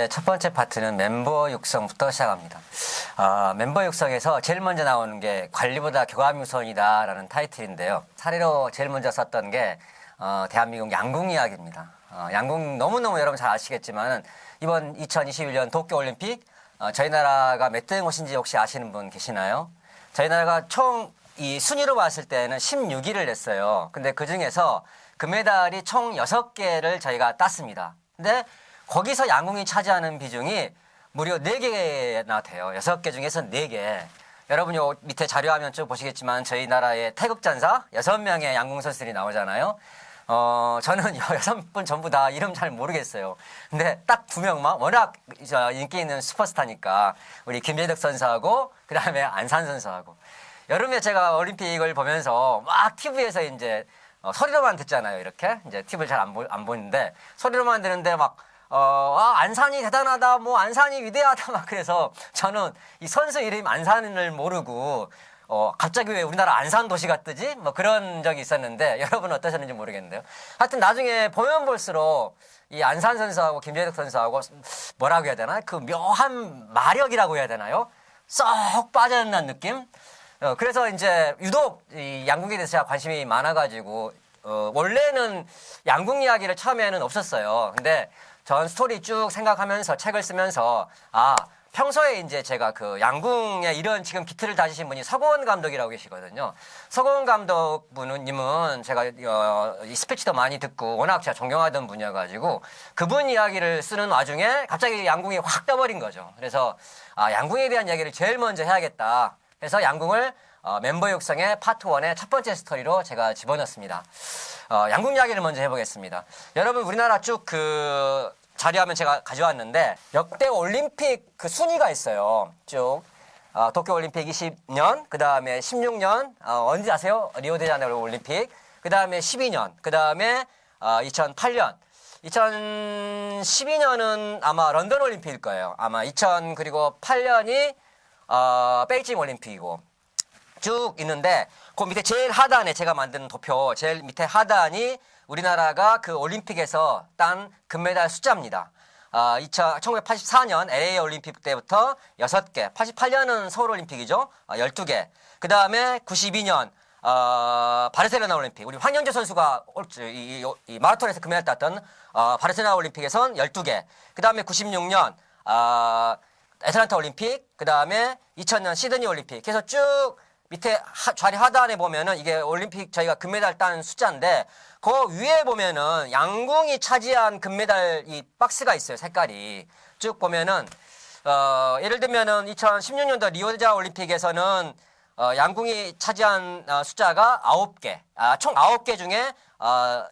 첫 번째 파트는 멤버 육성부터 시작합니다. 멤버 육성에서 제일 먼저 나오는 게 관리보다 교감이 우선이다라는 타이틀인데요. 사례로 제일 먼저 썼던 게 대한민국 양궁 이야기입니다. 양궁 너무너무 여러분 잘 아시겠지만 이번 2021년 도쿄올림픽 저희 나라가 몇 등 오신지 혹시 아시는 분 계시나요? 저희 나라가 총 이 순위로 봤을 때는 16위를 냈어요. 근데 그 중에서 금메달이 총 6개를 저희가 땄습니다. 근데 거기서 양궁이 차지하는 비중이 무려 4개나 돼요. 6개 중에서 4개. 여러분 요 밑에 자료화면 쭉 보시겠지만 저희 나라의 태극전사 6명의 양궁 선수들이 나오잖아요. 저는 6분 전부 다 이름 잘 모르겠어요. 근데 딱 2명만 워낙 인기 있는 슈퍼스타니까 우리 김재덕 선수하고 그 다음에 안산 선수하고 여름에 제가 올림픽을 보면서 막 TV에서 이제 소리로만 듣잖아요. 이렇게 이제 TV를 잘 안 보는데 소리로만 듣는데 막 안산이 대단하다, 뭐 안산이 위대하다 막 그래서 저는 이 선수 이름 안산을 모르고 갑자기 왜 우리나라 안산 도시가 뜨지? 뭐 그런 적이 있었는데 여러분 어떠셨는지 모르겠는데요. 하여튼 나중에 보면 볼수록 이 안산 선수하고 김재덕 선수하고 뭐라고 해야 되나? 그 묘한 마력이라고 해야 되나요? 쏙 빠져있는 느낌? 그래서 이제 유독 이 양궁에 대해서 제가 관심이 많아가지고 원래는 양궁 이야기를 처음에는 없었어요. 근데 전 스토리 쭉 생각하면서 책을 쓰면서 평소에 이제 제가 그 양궁에 이런 지금 기틀을 다지신 분이 서고원 감독이라고 계시거든요. 서고원 감독님은 제가 이 스피치도 많이 듣고 워낙 제가 존경하던 분이어가지고 그분 이야기를 쓰는 와중에 갑자기 양궁이 확 떠버린 거죠. 그래서 양궁에 대한 이야기를 제일 먼저 해야겠다. 그래서 양궁을 멤버 육성의 파트 1의 첫 번째 스토리로 제가 집어넣습니다. 양궁 이야기를 먼저 해보겠습니다. 여러분 우리나라 쭉 그 자료화면 제가 가져왔는데 역대 올림픽 그 순위가 있어요. 쭉 도쿄올림픽 20년, 그 다음에 16년, 언제 아세요? 리오데자네이루 올림픽, 그 다음에 12년, 그 다음에 2008년. 2012년은 아마 런던 올림픽일 거예요. 아마 2008년이 베이징 올림픽이고 쭉 있는데 그 밑에 제일 하단에 제가 만든 도표 제일 밑에 하단이 우리나라가 그 올림픽에서 딴 금메달 숫자입니다. 1984년 LA 올림픽 때부터 6개, 88년은 서울 올림픽이죠. 12개. 그 다음에 92년 바르셀로나 올림픽. 우리 황영조 선수가 이 마라톤에서 금메달 땄던 바르셀로나 올림픽에선 12개. 그 다음에 96년 애틀란타 올림픽, 그 다음에 2000년 시드니 올림픽. 그래서 쭉 밑에 좌리 하단에 보면은 이게 올림픽 저희가 금메달 딴 숫자인데 그 위에 보면은 양궁이 차지한 금메달 이 박스가 있어요. 색깔이. 쭉 보면은 예를 들면은 2016년도 리오데자 올림픽에서는 양궁이 차지한 숫자가 9개. 총 9개 중에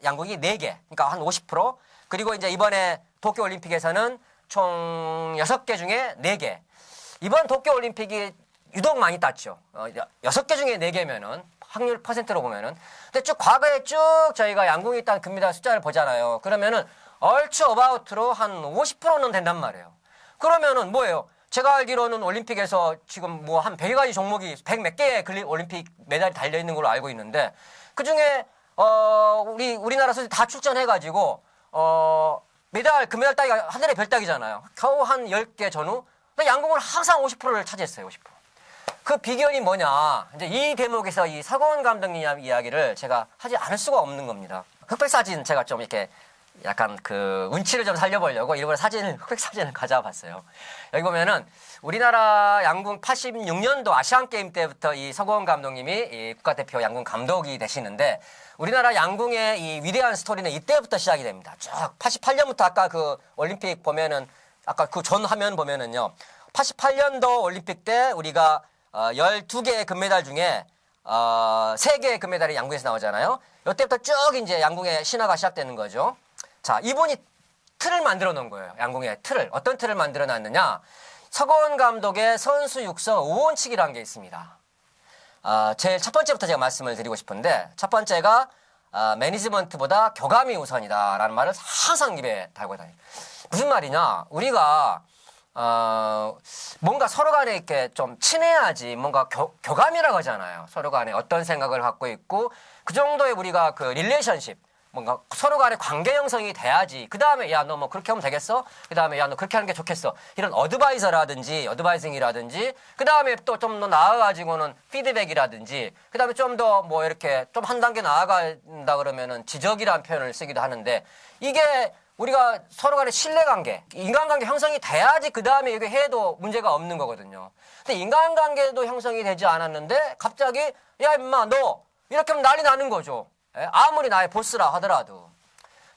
양궁이 4개. 그러니까 한 50%. 그리고 이제 이번에 도쿄 올림픽에서는 총 6개 중에 4개. 이번 도쿄올림픽이 유독 많이 땄죠. 6개 중에 4개면은, 확률 퍼센트로 보면은. 근데 쭉 과거에 쭉 저희가 양궁이 딴 금메달 숫자를 보잖아요. 그러면은, 얼추 어바웃으로 한 50%는 된단 말이에요. 그러면은 뭐예요? 제가 알기로는 올림픽에서 지금 뭐 한 100가지 종목이, 100 몇 개의 올림픽 메달이 달려있는 걸로 알고 있는데, 그 중에, 우리나라 선수들 다 출전해가지고, 메달, 금메달 따기가 하늘의 별 따기잖아요. 겨우 한 10개 전후. 근데 양궁은 항상 50%를 차지했어요, 50%. 그 비결이 뭐냐. 이제 이 대목에서 이 서고원 감독님 이야기를 제가 하지 않을 수가 없는 겁니다. 흑백 사진 제가 좀 이렇게 약간 그 운치를 좀 살려보려고 일부러 흑백 사진을 가져와 봤어요. 여기 보면은 우리나라 양궁 86년도 아시안게임 때부터 이 서고원 감독님이 이 국가대표 양궁 감독이 되시는데 우리나라 양궁의 이 위대한 스토리는 이때부터 시작이 됩니다. 쭉 88년부터 아까 그 올림픽 보면은 아까 그 전 화면 보면은요. 88년도 올림픽 때 우리가 12개의 금메달 중에 3개의 금메달이 양궁에서 나오잖아요. 이때부터 쭉 이제 양궁의 신화가 시작되는 거죠. 자, 이분이 틀을 만들어 놓은 거예요. 양궁의 틀을. 어떤 틀을 만들어 놨느냐? 서고원 감독의 선수 육성 5원칙이라는 게 있습니다. 제일 첫 번째부터 제가 말씀을 드리고 싶은데 첫 번째가 매니지먼트보다 교감이 우선이다라는 말을 항상 입에 달고 다녀요. 무슨 말이냐? 우리가 뭔가 서로 간에 이렇게 좀 친해야지 뭔가 교감이라고 하잖아요. 서로 간에 어떤 생각을 갖고 있고 그 정도의 우리가 그 릴레이션십 뭔가 서로 간의 관계 형성이 돼야지. 그 다음에 야, 너 뭐 그렇게 하면 되겠어? 그 다음에 야, 너 그렇게 하는 게 좋겠어. 이런 어드바이징이라든지, 그 다음에 또 좀 더 나아가지고는 피드백이라든지, 그 다음에 좀 더 뭐 이렇게 좀 한 단계 나아간다 그러면은 지적이라는 표현을 쓰기도 하는데, 이게 우리가 서로 간의 신뢰관계, 인간관계 형성이 돼야지 그 다음에 이게 해도 문제가 없는 거거든요. 근데 인간관계도 형성이 되지 않았는데 갑자기 야, 임마, 너 이렇게 하면 난리 나는 거죠. 아무리 나의 보스라 하더라도.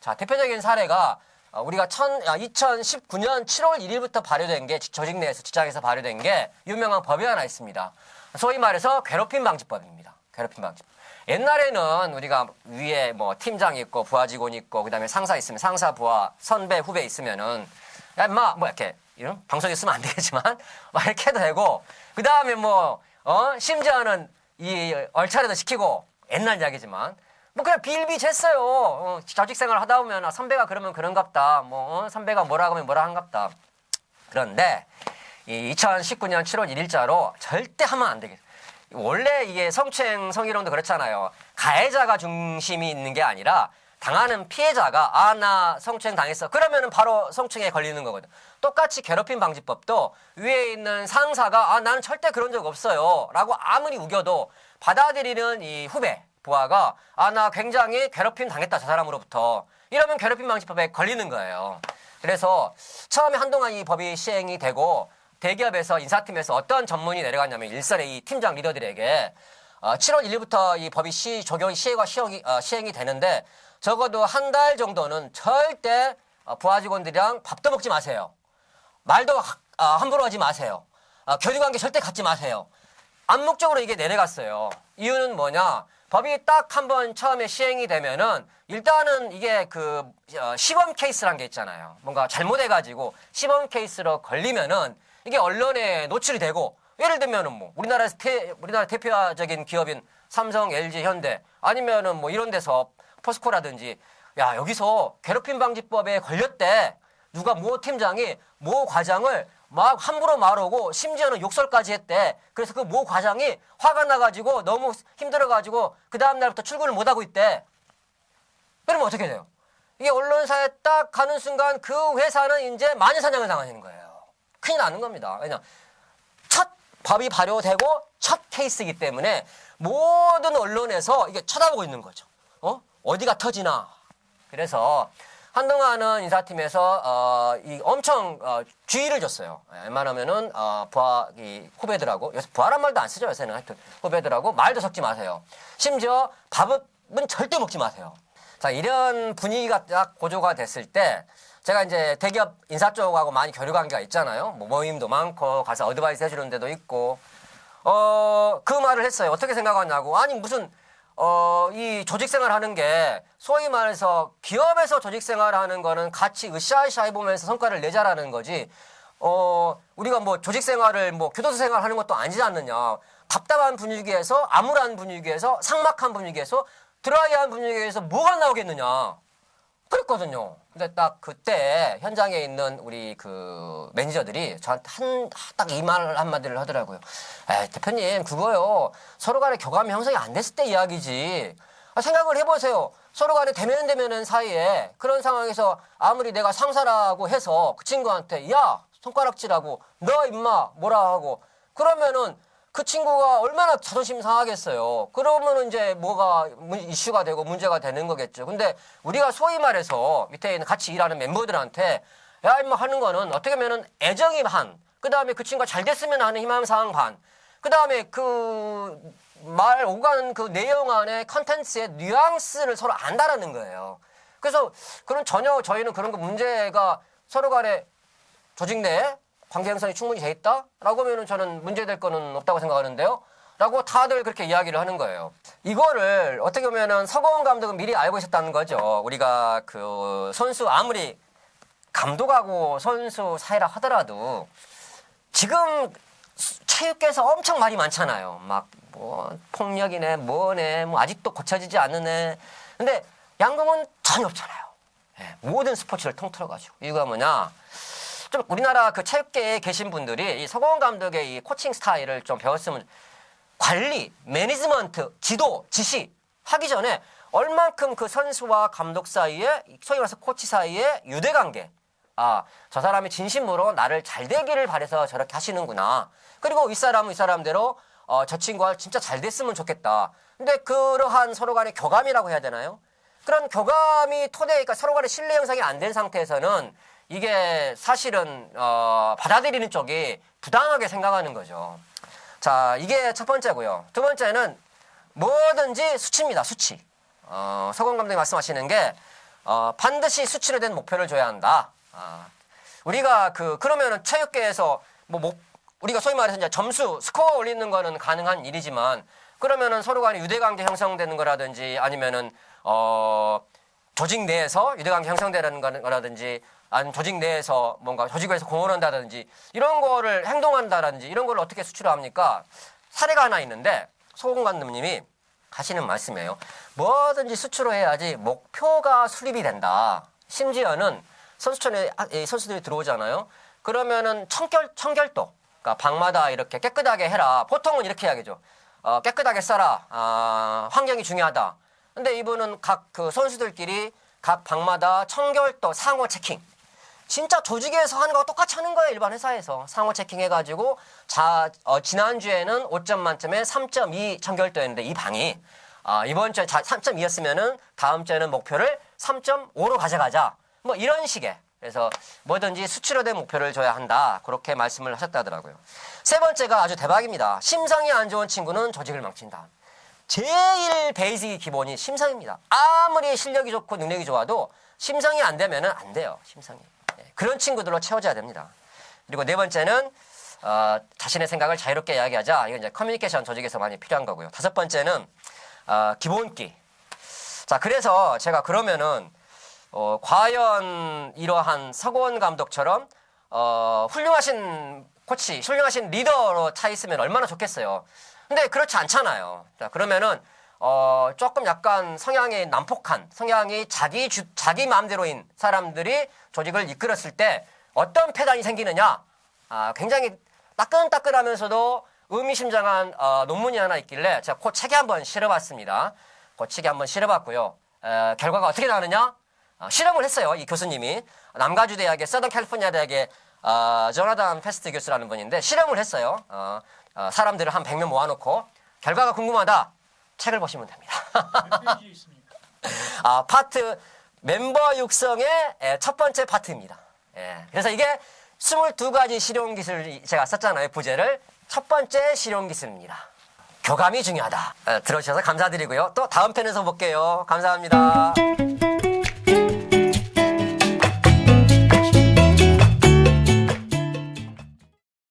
자, 대표적인 사례가 우리가 2019년 7월 1일부터 발효된 게 조직 내에서 직장에서 발효된 게 유명한 법이 하나 있습니다. 소위 말해서 괴롭힘 방지법입니다. 괴롭힘 방지법. 옛날에는 우리가 위에 뭐 팀장 있고 부하 직원 있고 그다음에 상사 있으면 상사, 부하, 선배, 후배 있으면은 야, 임마 뭐 이렇게 이런 방송에 쓰면 안 되겠지만 막 이렇게 해도 되고 그다음에 뭐 심지어는 이 얼차려도 시키고 옛날 이야기지만 뭐 그냥 빌비jes어요. 조직 생활 하다 보면 선배가 그러면 그런갑다. 선배가 뭐라 하면 뭐라 한갑다. 그런데 이 2019년 7월 1일자로 절대 하면 안 되겠어요. 원래 이게 성추행 성희롱도 그렇잖아요. 가해자가 중심이 있는 게 아니라 당하는 피해자가 나 성추행 당했어. 그러면은 바로 성추행에 걸리는 거거든. 똑같이 괴롭힘 방지법도 위에 있는 상사가 나는 절대 그런 적 없어요. 라고 아무리 우겨도 받아들이는 이 후배, 부하가 나 굉장히 괴롭힘 당했다. 저 사람으로부터. 이러면 괴롭힘 방지법에 걸리는 거예요. 그래서 처음에 한동안 이 법이 시행이 되고 대기업에서 인사팀에서 어떤 전문이 내려갔냐면 일선의 이 팀장 리더들에게 7월 1일부터 이 법이 시행이 되는데 적어도 한 달 정도는 절대 부하 직원들이랑 밥도 먹지 마세요. 말도 함부로 하지 마세요. 교류관계 절대 갖지 마세요. 암묵적으로 이게 내려갔어요. 이유는 뭐냐? 법이 딱 한번 처음에 시행이 되면은 일단은 이게 그 시범 케이스란 게 있잖아요. 뭔가 잘못해가지고 시범 케이스로 걸리면은 이게 언론에 노출이 되고 예를 들면은 뭐 우리나라 대표적인 기업인 삼성, LG, 현대 아니면은 뭐 이런 데서 포스코라든지 야 여기서 괴롭힘 방지법에 걸렸대. 누가 모 팀장이 모 과장을 막 함부로 말하고 심지어는 욕설까지 했대. 그래서 그 모 과장이 화가 나가지고 너무 힘들어가지고 그 다음날부터 출근을 못하고 있대. 그러면 어떻게 돼요? 이게 언론사에 딱 가는 순간 그 회사는 이제 마녀사냥을 당하는 거예요. 큰일 나는 겁니다. 왜냐 첫 법이 발효되고 첫 케이스이기 때문에 모든 언론에서 이게 쳐다보고 있는 거죠. 어디가 터지나. 그래서 한동안은 인사팀에서 엄청 주의를 줬어요. 웬만하면은 후배들하고 요새 부하란 말도 안 쓰죠. 요새는 하여튼 후배들하고 말도 섞지 마세요. 심지어 밥은 절대 먹지 마세요. 자, 이런 분위기가 딱 고조가 됐을 때 제가 이제 대기업 인사 쪽하고 많이 교류 관계가 있잖아요. 뭐 모임도 많고 가서 어드바이스 해주는 데도 있고 그 말을 했어요. 어떻게 생각하냐고. 아니 무슨 이 조직생활 하는 게 소위 말해서 기업에서 조직생활 하는 거는 같이 으쌰으쌰 해보면서 성과를 내자라는 거지. 우리가 뭐 조직생활을 뭐 교도소 생활 하는 것도 아니지 않느냐. 답답한 분위기에서 암울한 분위기에서 삭막한 분위기에서 드라이한 분위기에서 뭐가 나오겠느냐. 그랬거든요. 근데 딱 그때 현장에 있는 우리 그 매니저들이 저한테 딱 이 말 한마디를 하더라고요. 대표님, 그거요. 서로 간에 교감이 형성이 안 됐을 때 이야기지. 생각을 해보세요. 서로 간에 대면대면 사이에 그런 상황에서 아무리 내가 상사라고 해서 그 친구한테 야, 손가락질하고 너 임마 뭐라 하고 그러면은 그 친구가 얼마나 자존심 상하겠어요. 그러면은 이제 뭐가 이슈가 되고 문제가 되는 거겠죠. 근데 우리가 소위 말해서 밑에 있는 같이 일하는 멤버들한테 야, 임마 하는 거는 어떻게 보면은 애정이 반, 그 다음에 그 친구가 잘 됐으면 하는 희망사항 반, 그 다음에 그 말 오가는 그 내용 안에 컨텐츠의 뉘앙스를 서로 안다라는 거예요. 그래서 전혀 저희는 그런 거 문제가 서로 간에 조직 내에 관계 형성이 충분히 돼 있다? 라고 하면은 저는 문제될 거는 없다고 생각하는데요. 라고 다들 그렇게 이야기를 하는 거예요. 이거를 어떻게 보면은 서거원 감독은 미리 알고 있었다는 거죠. 우리가 그 선수 아무리 감독하고 선수 사이라 하더라도 지금 체육계에서 엄청 말이 많잖아요. 막 뭐 폭력이네 뭐네 뭐 아직도 고쳐지지 않는 근데 양궁은 전혀 없잖아요. 모든 스포츠를 통틀어가지고. 이유가 뭐냐? 좀 우리나라 그 체육계에 계신 분들이 이 서거원 감독의 이 코칭 스타일을 좀 배웠으면 관리, 매니지먼트, 지도, 지시 하기 전에 얼만큼 그 선수와 감독 사이에 소위 말해서 코치 사이에 유대관계, 저 사람이 진심으로 나를 잘 되기를 바라서 저렇게 하시는구나. 그리고 윗사람은 윗사람대로 저 친구가 진짜 잘 됐으면 좋겠다. 근데 그러한 서로 간의 교감이라고 해야 되나요? 그런 교감이 토대니까 서로 간의 신뢰 형성이 안 된 상태에서는 이게 사실은 받아들이는 쪽이 부당하게 생각하는 거죠. 자, 이게 첫 번째고요. 두 번째는 뭐든지 수치입니다. 수치. 서건 감독이 말씀하시는 게 반드시 수치로 된 목표를 줘야 한다. 우리가 그러면은 체육계에서 우리가 소위 말해서 이제 점수, 스코어 올리는 거는 가능한 일이지만 그러면은 서로 간에 유대관계 형성되는 거라든지 아니면은 조직 내에서 유대관계 형성되는 거라든지 아니면 조직 내에서 뭔가 조직에서 공헌한다든지 이런 거를 행동한다든지 이런 걸 어떻게 수치로 합니까? 사례가 하나 있는데 서건 감독님이 하시는 말씀이에요. 뭐든지 수치로 해야지 목표가 수립이 된다. 심지어는 선수촌에 선수들이 들어오잖아요. 그러면은 청결도, 그러니까 방마다 이렇게 깨끗하게 해라. 보통은 이렇게 이야기죠. 깨끗하게 써라. 환경이 중요하다. 근데 이분은 각 그 선수들끼리 각 방마다 청결도 상호 체킹. 진짜 조직에서 하는 거와 똑같이 하는 거예요. 일반 회사에서. 상호 체킹 해가지고 지난주에는 5점 만점에 3.2 청결도였는데 이 방이 이번 주에 3.2였으면은 다음 주에는 목표를 3.5로 가져가자. 뭐 이런 식의. 그래서 뭐든지 수치로 된 목표를 줘야 한다. 그렇게 말씀을 하셨다더라고요. 세 번째가 아주 대박입니다. 심성이 안 좋은 친구는 조직을 망친다. 제일 베이직이 기본이 심성입니다. 아무리 실력이 좋고 능력이 좋아도 심성이 안 되면은 안 돼요. 심성이. 그런 친구들로 채워져야 됩니다. 그리고 네 번째는 자신의 생각을 자유롭게 이야기하자. 이건 이제 커뮤니케이션 조직에서 많이 필요한 거고요. 다섯 번째는 기본기. 자, 그래서 제가 그러면은 과연 이러한 서건 감독처럼 훌륭하신 코치, 훌륭하신 리더로 차 있으면 얼마나 좋겠어요. 근데 그렇지 않잖아요. 자, 그러면은 조금 약간 성향이 난폭한, 성향이 자기 마음대로인 사람들이 조직을 이끌었을 때 어떤 패단이 생기느냐? 굉장히 따끈따끈하면서도 의미심장한 논문이 하나 있길래 제가 그 책에 한번 실어봤습니다. 그 책에 한번 실어봤고요. 결과가 어떻게 나오느냐? 실험을 했어요. 이 교수님이 남가주 대학의 서던 캘리포니아 대학의 조나단 페스트 교수라는 분인데 실험을 했어요. 사람들을 한 100명 모아놓고 결과가 궁금하다. 책을 보시면 됩니다. 몇 페이지에 있습니까? 파트 멤버 육성의 첫 번째 파트입니다. 그래서 이게 22가지 실용 기술 제가 썼잖아요. 부제를. 첫 번째 실용 기술입니다. 교감이 중요하다. 들어주셔서 감사드리고요. 또 다음 편에서 볼게요. 감사합니다.